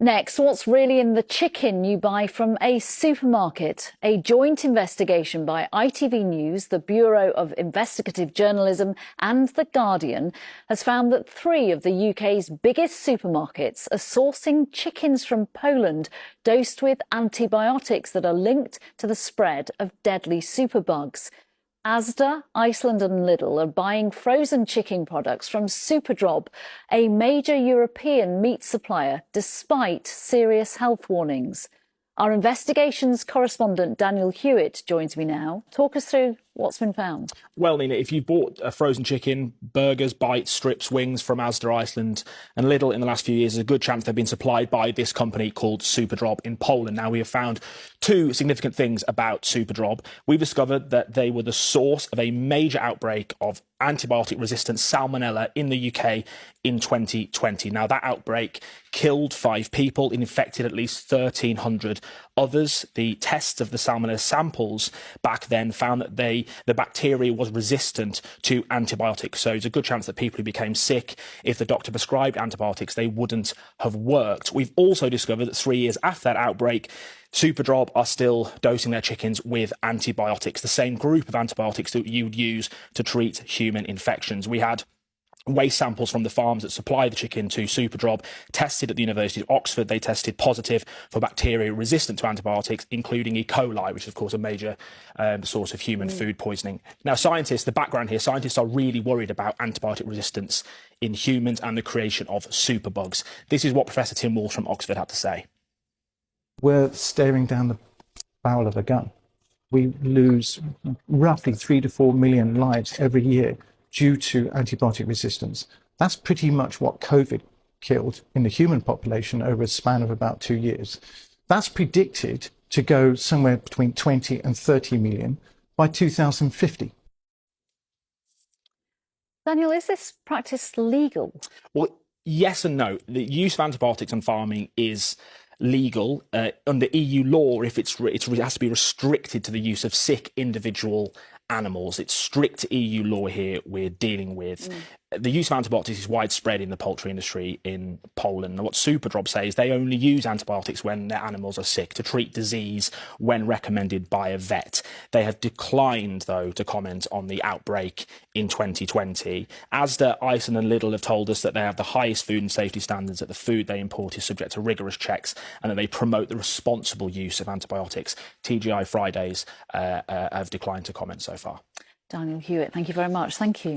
Next, what's really in the chicken you buy from a supermarket? A joint investigation by ITV News, the Bureau of Investigative Journalism and The Guardian has found that 3 of the UK's biggest supermarkets are sourcing chickens from Poland dosed with antibiotics that are linked to the spread of deadly superbugs. Asda, Iceland and Lidl are buying frozen chicken products from Superdrop, a major European meat supplier, despite serious health warnings. Our investigations correspondent Daniel Hewitt joins me now. Talk us through what's been found. Well, Nina, if you've bought a frozen chicken, burgers, bites, strips, wings from Asda, Iceland and Lidl in the last few years, there's a good chance they've been supplied by this company called Superdrop in Poland. Now, we have found 2 significant things about Superdrop. We've discovered that they were the source of a major outbreak of antibiotic-resistant salmonella in the UK in 2020. Now, that outbreak killed 5 people and infected at least 1,300 others. The tests of the salmonella samples back then found that the bacteria was resistant to antibiotics. So there's a good chance that people who became sick, if the doctor prescribed antibiotics, they wouldn't have worked. We've also discovered that 3 years after that outbreak, Superdrop are still dosing their chickens with antibiotics, the same group of antibiotics that you would use to treat human infections. We had waste samples from the farms that supply the chicken to Superdrop tested at the University of Oxford. They tested positive for bacteria resistant to antibiotics, including E. coli, which is, of course, a major source of human food poisoning. Now, the background here, scientists are really worried about antibiotic resistance in humans and the creation of superbugs. This is what Professor Tim Walsh from Oxford had to say. We're staring down the barrel of a gun. We lose roughly 3 to 4 million lives every year due to antibiotic resistance. That's pretty much what COVID killed in the human population over a span of about 2 years. That's predicted to go somewhere between 20 and 30 million by 2050. Daniel, is this practice legal? Well, yes and no. The use of antibiotics on farming is legal under EU law if it has to be restricted to the use of sick individual animals. It's strict EU law here we're dealing with. The use of antibiotics is widespread in the poultry industry in Poland. And what Superdrop says, they only use antibiotics when their animals are sick to treat disease when recommended by a vet. They have declined, though, to comment on the outbreak in 2020. Asda, Iceland and Lidl have told us that they have the highest food and safety standards, that the food they import is subject to rigorous checks, and that they promote the responsible use of antibiotics. TGI Fridays have declined to comment so far. Daniel Hewitt, thank you very much. Thank you.